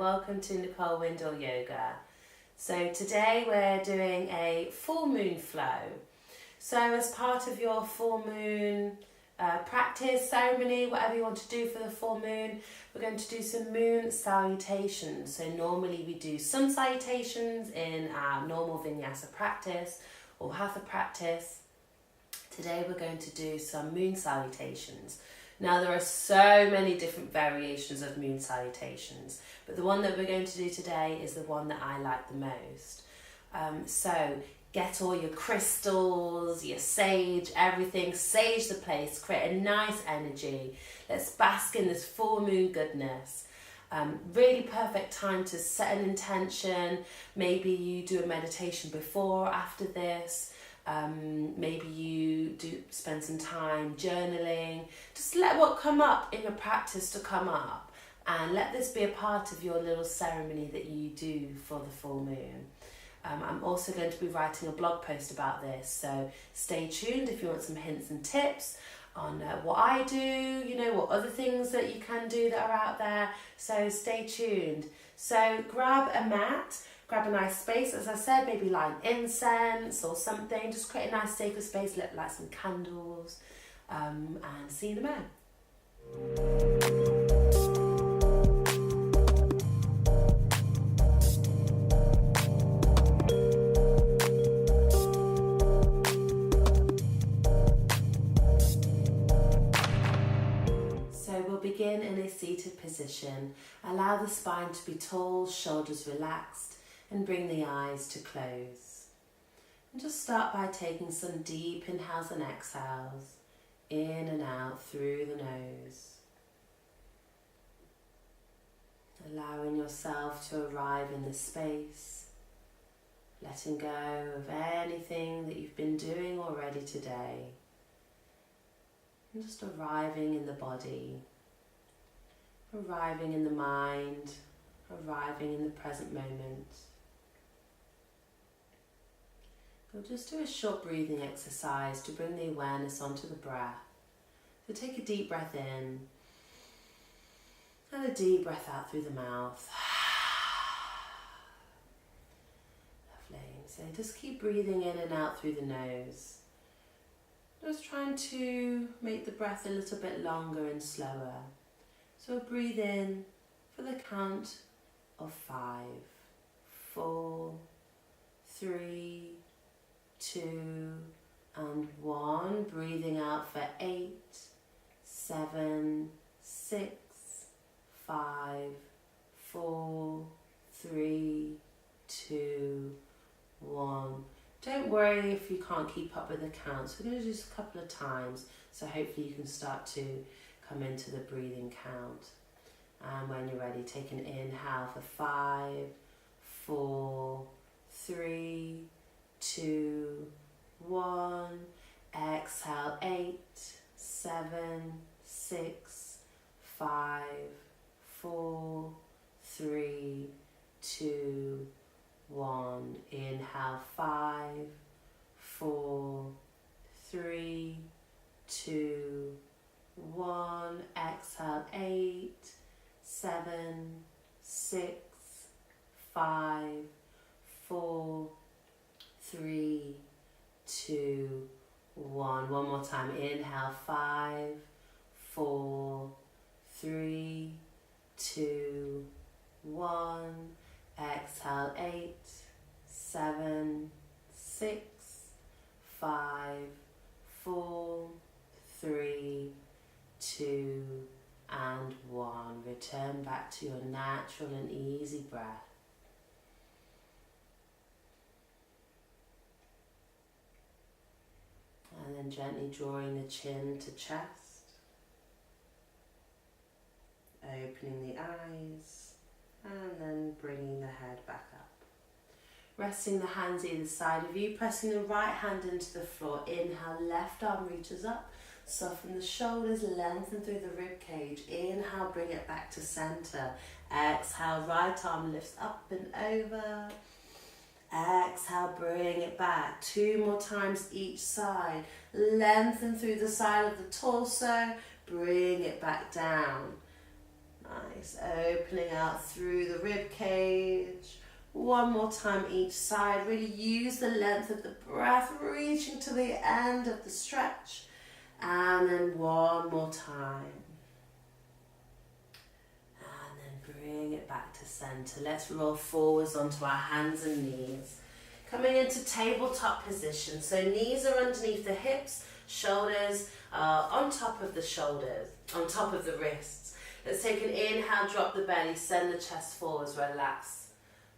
welcome to Nicole Windle Yoga. So today we're doing a full moon flow. So as part of your full moon practice, ceremony, whatever you want to do for the full moon, we're going to do some moon salutations. So normally we do some salutations in our normal vinyasa practice or hatha practice. Today we're going to do some moon salutations. Now there are so many different variations of moon salutations, but the one that we're going to do today is the one that I like the most. So get all your crystals, your sage, everything, sage the place, create a nice energy. Let's bask in this full moon goodness. Really perfect time to set an intention. Maybe you do a meditation before or after this. Maybe you do spend some time journaling. Just let what come up in your practice to come up, and let this be a part of your little ceremony that you do for the full moon. I'm also going to be writing a blog post about this, so stay tuned if you want some hints and tips on what I do, what other things that you can do that are out there, so stay tuned. So grab a mat, grab a nice space, as I said, maybe light incense or something, just create a nice sacred space, light some candles, and see you in a moment. So we'll begin in a seated position. Allow the spine to be tall, shoulders relaxed, and bring the eyes to close. And just start by taking some deep inhales and exhales, in and out through the nose. Allowing yourself to arrive in the space, letting go of anything that you've been doing already today. And just arriving in the body, arriving in the mind, arriving in the present moment. We'll just do a short breathing exercise to bring the awareness onto the breath. So take a deep breath in and a deep breath out through the mouth. Lovely. So just keep breathing in and out through the nose. Just trying to make the breath a little bit longer and slower. So breathe in for the count of 5, 4, 3, 2 and 1. Breathing out for 8, 7, 6, 5, 4, 3, 2, 1. Don't worry if you can't keep up with the counts. We're going to do this a couple of times, so hopefully you can start to come into the breathing count. And when you're ready, take an inhale for 5, 4, 3, 2, 1. Exhale 8, 7, 6, 5, 4, 3, 2, 1. Inhale 5, 4, 3, 2, 1. Exhale 8, 7, 6, 5, 4, 3, 2, 1. One more time. Inhale 5, 4, 3, 2, 1. Exhale 8, 7, 6, 5, 4, 3, 2 and 1. Return back to your natural and easy breath. And then gently drawing the chin to chest, opening the eyes, and then bringing the head back up. Resting the hands either side of you, pressing the right hand into the floor. Inhale, left arm reaches up, soften the shoulders, lengthen through the rib cage. Inhale, bring it back to center. Exhale, right arm lifts up and over. Exhale, bring it back. 2 more times each side. Lengthen through the side of the torso. Bring it back down. Nice, opening out through the rib cage. One more time each side. Really use the length of the breath, reaching to the end of the stretch. And then one more time. And then bring it back to center. Let's roll forwards onto our hands and knees. Coming into tabletop position. So knees are underneath the hips, shoulders are on top of the shoulders, on top of the wrists. Let's take an inhale, drop the belly, send the chest forwards, relax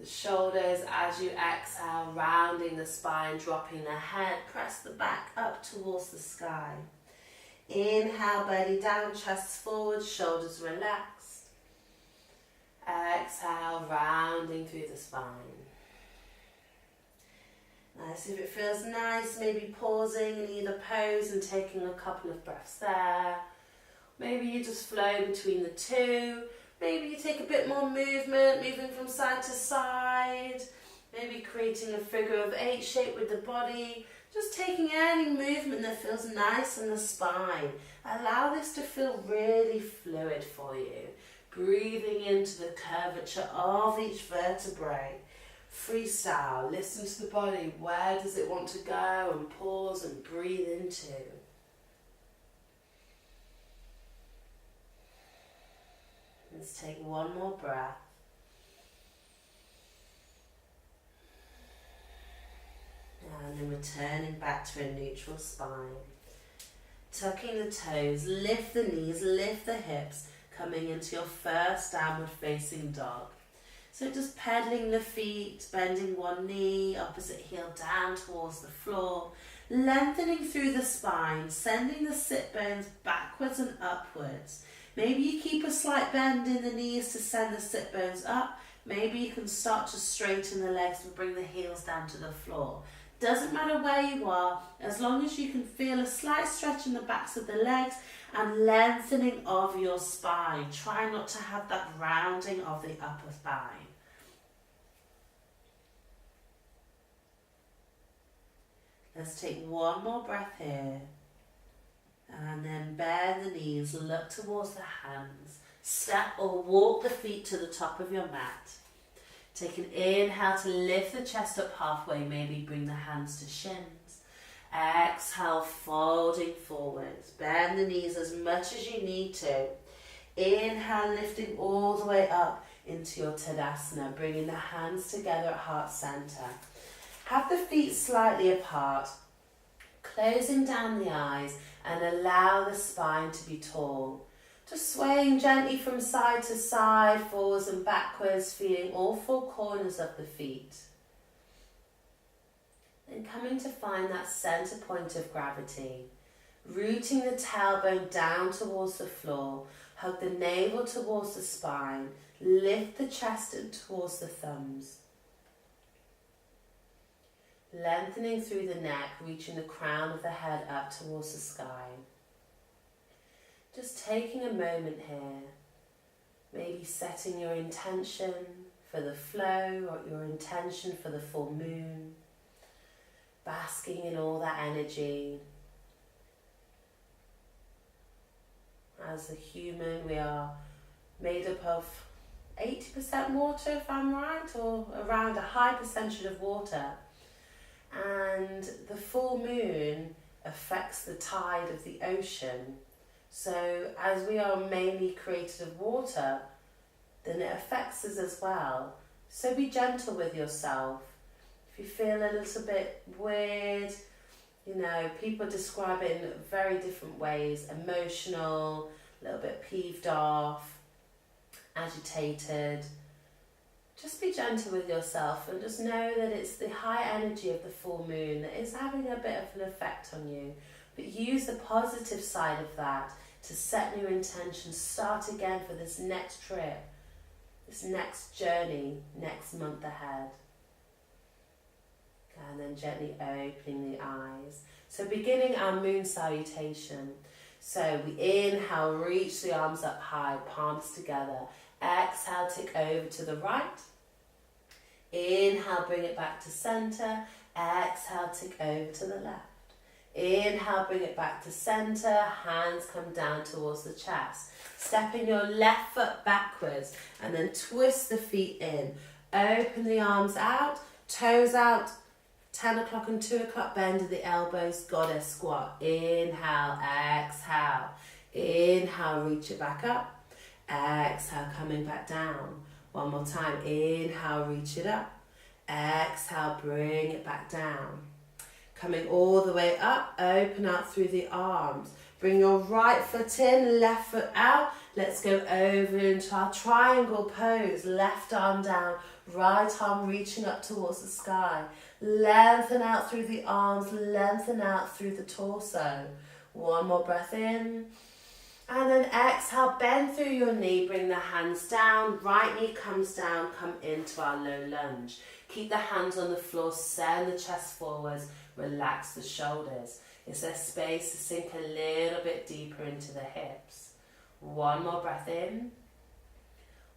the shoulders as you exhale, rounding the spine, dropping the head, press the back up towards the sky. Inhale, belly down, chest forward, shoulders relaxed. Exhale, rounding through the spine. Nice, if it feels nice, maybe pausing in either pose and taking a couple of breaths there. Maybe you just flow between the two. Maybe you take a bit more movement, moving from side to side. Maybe creating a figure of 8 shape with the body. Just taking any movement that feels nice in the spine. Allow this to feel really fluid for you. Breathing into the curvature of each vertebrae. Freestyle, listen to the body. Where does it want to go? And pause and breathe into. Let's take one more breath. And then returning back to a neutral spine. Tucking the toes, lift the knees, lift the hips, coming into your first downward facing dog. So just pedaling the feet, bending one knee, opposite heel down towards the floor, lengthening through the spine, sending the sit bones backwards and upwards. Maybe you keep a slight bend in the knees to send the sit bones up. Maybe you can start to straighten the legs and bring the heels down to the floor. Doesn't matter where you are, as long as you can feel a slight stretch in the backs of the legs and lengthening of your spine. Try not to have that rounding of the upper spine. Let's take one more breath here. And then bend the knees, look towards the hands. Step or walk the feet to the top of your mat. Take an inhale to lift the chest up halfway, maybe bring the hands to shins. Exhale, folding forwards. Bend the knees as much as you need to. Inhale, lifting all the way up into your Tadasana, bringing the hands together at heart center. Have the feet slightly apart, closing down the eyes and allow the spine to be tall. Just swaying gently from side to side, forwards and backwards, feeling all 4 corners of the feet. Then coming to find that center point of gravity, rooting the tailbone down towards the floor, hug the navel towards the spine, lift the chest in towards the thumbs. Lengthening through the neck, reaching the crown of the head up towards the sky. Just taking a moment here, maybe setting your intention for the flow or your intention for the full moon, basking in all that energy. As a human, we are made up of 80% water, if I'm right, or around a high percentage of water. And the full moon affects the tide of the ocean. So as we are mainly created of water, then it affects us as well. So be gentle with yourself. If you feel a little bit weird, people describe it in very different ways. Emotional, a little bit peeved off, agitated. Just be gentle with yourself and just know that it's the high energy of the full moon that is having a bit of an effect on you. But use the positive side of that to set new intentions. Start again for this next trip, this next journey, next month ahead. And then gently opening the eyes. So beginning our moon salutation. So we inhale, reach the arms up high, palms together. Exhale, tick over to the right. Inhale, bring it back to center. Exhale, tick over to the left. Inhale, bring it back to center. Hands come down towards the chest. Stepping your left foot backwards and then twist the feet in. Open the arms out, toes out. 10 o'clock and 2 o'clock, bend at the elbows, goddess squat. Inhale, exhale. Inhale, reach it back up. Exhale, coming back down. One more time. Inhale, reach it up. Exhale, bring it back down. Coming all the way up, open out through the arms. Bring your right foot in, left foot out. Let's go over into our triangle pose. Left arm down, right arm reaching up towards the sky. Lengthen out through the arms, lengthen out through the torso. One more breath in. And then exhale, bend through your knee, bring the hands down. Right knee comes down, come into our low lunge. Keep the hands on the floor, send the chest forwards, relax the shoulders. Is there space to sink a little bit deeper into the hips? One more breath in.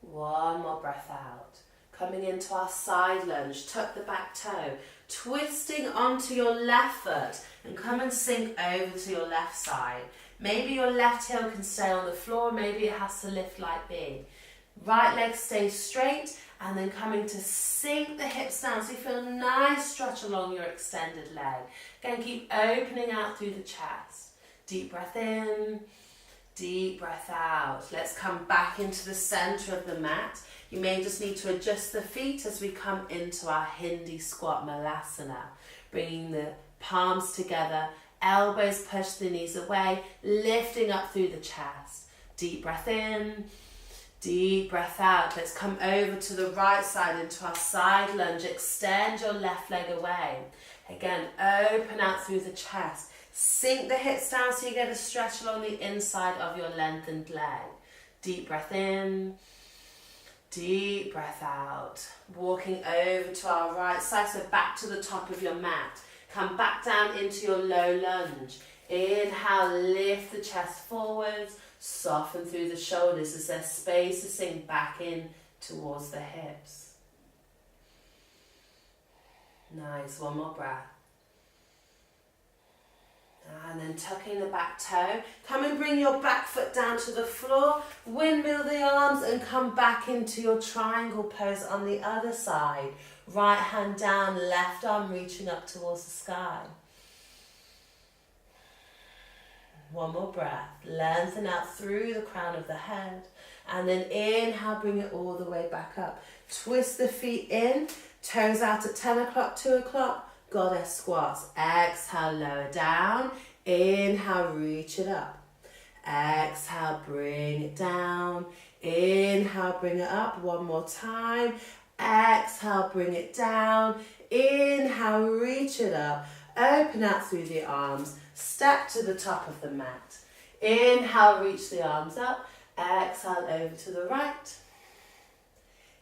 One more breath out. Coming into our side lunge, tuck the back toe, twisting onto your left foot and come and sink over to your left side. Maybe your left heel can stay on the floor, maybe it has to lift like B. Right leg stays straight and then coming to sink the hips down so you feel a nice stretch along your extended leg. Again, keep opening out through the chest. Deep breath in, deep breath out. Let's come back into the center of the mat. You may just need to adjust the feet as we come into our Hindi squat malasana. Bringing the palms together, elbows push the knees away, lifting up through the chest. Deep breath in, deep breath out. Let's come over to the right side into our side lunge. Extend your left leg away. Again, open out through the chest. Sink the hips down so you get a stretch along the inside of your lengthened leg. Deep breath in, deep breath out. Walking over to our right side, so back to the top of your mat. Come back down into your low lunge. Inhale, lift the chest forwards, soften through the shoulders. Is there space to sink back in towards the hips? Nice, one more breath. And then tucking the back toe. Come and bring your back foot down to the floor. Windmill the arms and come back into your triangle pose on the other side. Right hand down, left arm reaching up towards the sky. One more breath. Lengthen out through the crown of the head. And then inhale, bring it all the way back up. Twist the feet in. Toes out at 10 o'clock, 2 o'clock. Goddess squats. Exhale, lower down. Inhale, reach it up. Exhale, bring it down. Inhale, bring it up. One more time. Exhale, bring it down. Inhale, reach it up. Open out through the arms. Step to the top of the mat. Inhale, reach the arms up. Exhale, over to the right.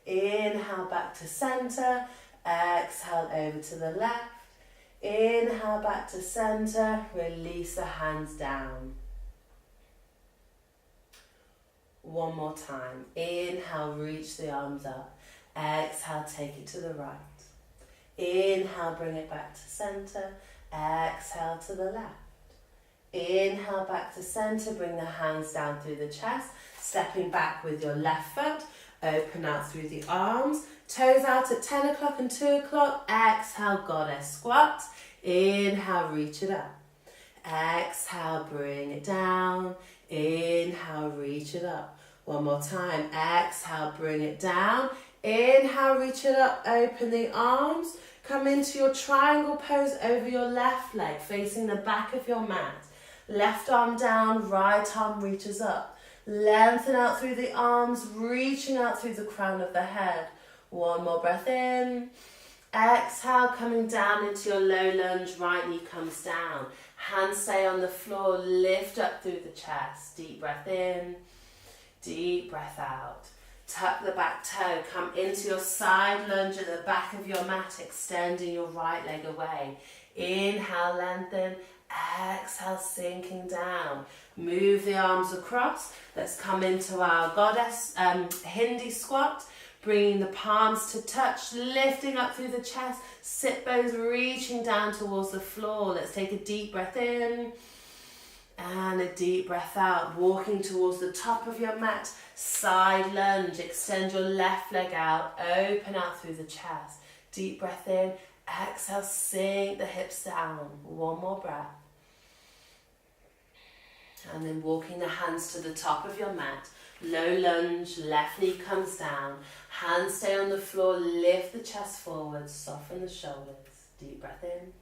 Inhale, back to center. Exhale, over to the left. Inhale, back to center. Release the hands down. One more time. Inhale, reach the arms up. Exhale, take it to the right. Inhale, bring it back to center. Exhale to the left. Inhale, back to center. Bring the hands down through the chest. Stepping back with your left foot. Open out through the arms. Toes out at 10 o'clock and 2 o'clock. Exhale, goddess squat. Inhale, reach it up. Exhale, bring it down. Inhale, reach it up. One more time. Exhale, bring it down. Inhale, reach it up. Open the arms. Come into your triangle pose over your left leg, facing the back of your mat. Left arm down, right arm reaches up. Lengthen out through the arms, reaching out through the crown of the head. One more breath in. Exhale, coming down into your low lunge, right knee comes down. Hands stay on the floor, lift up through the chest. Deep breath in, deep breath out. Tuck the back toe, come into your side lunge at the back of your mat, extending your right leg away. Inhale, lengthen. Exhale, sinking down. Move the arms across. Let's come into our goddess Hindi squat. Bringing the palms to touch, lifting up through the chest, sit bones reaching down towards the floor. Let's take a deep breath in and a deep breath out. Walking towards the top of your mat, side lunge, extend your left leg out, open out through the chest. Deep breath in, exhale, sink the hips down. One more breath. And then walking the hands to the top of your mat. Low lunge, left knee comes down. Hands stay on the floor, lift the chest forward, soften the shoulders. Deep breath in,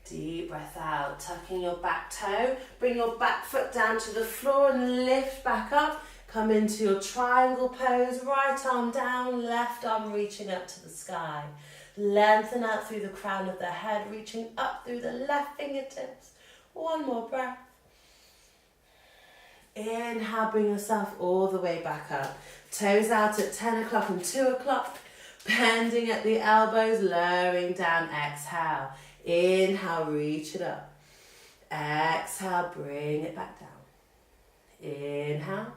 deep breath out. Tucking your back toe, bring your back foot down to the floor and lift back up. Come into your triangle pose, right arm down, left arm reaching up to the sky. Lengthen out through the crown of the head, reaching up through the left fingertips. One more breath. Inhale, bring yourself all the way back up. Toes out at 10 o'clock and 2 o'clock. Bending at the elbows, lowering down. Exhale. Inhale, reach it up. Exhale, bring it back down. Inhale.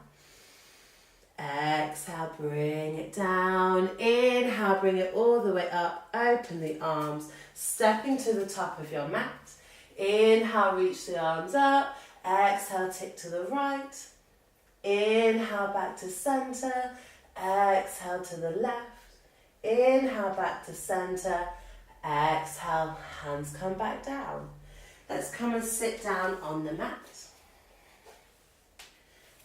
Exhale, bring it down. Inhale, bring it all the way up. Open the arms, stepping to the top of your mat. Inhale, reach the arms up. Exhale, tick to the right. Inhale, back to center. Exhale to the left. Inhale, back to center. Exhale, hands come back down. Let's come and sit down on the mat.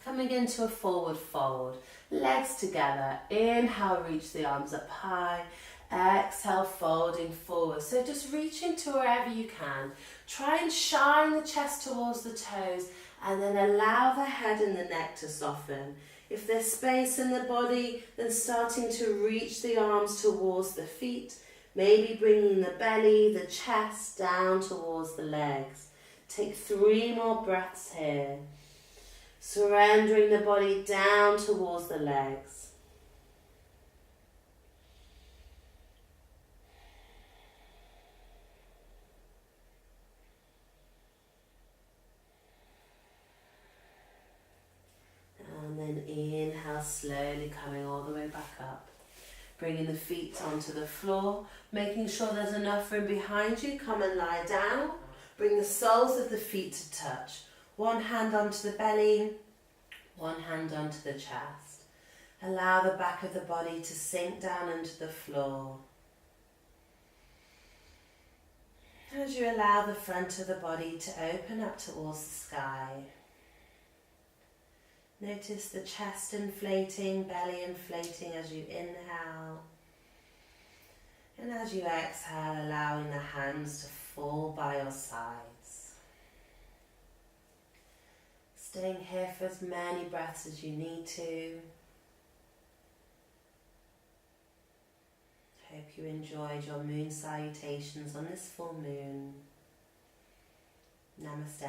Coming into a forward fold. Legs together. Inhale, reach the arms up high. Exhale, folding forward. So just reaching to wherever you can. Try and shine the chest towards the toes and then allow the head and the neck to soften. If there's space in the body, then starting to reach the arms towards the feet. Maybe bringing the belly, the chest down towards the legs. Take 3 more breaths here. Surrendering the body down towards the legs. And then inhale, slowly coming all the way back up. Bringing the feet onto the floor, making sure there's enough room behind you. Come and lie down. Bring the soles of the feet to touch. One hand onto the belly, one hand onto the chest. Allow the back of the body to sink down into the floor. As you allow the front of the body to open up towards the sky. Notice the chest inflating, belly inflating as you inhale. And as you exhale, allowing the hands to fall by your sides. Staying here for as many breaths as you need to. Hope you enjoyed your moon salutations on this full moon. Namaste.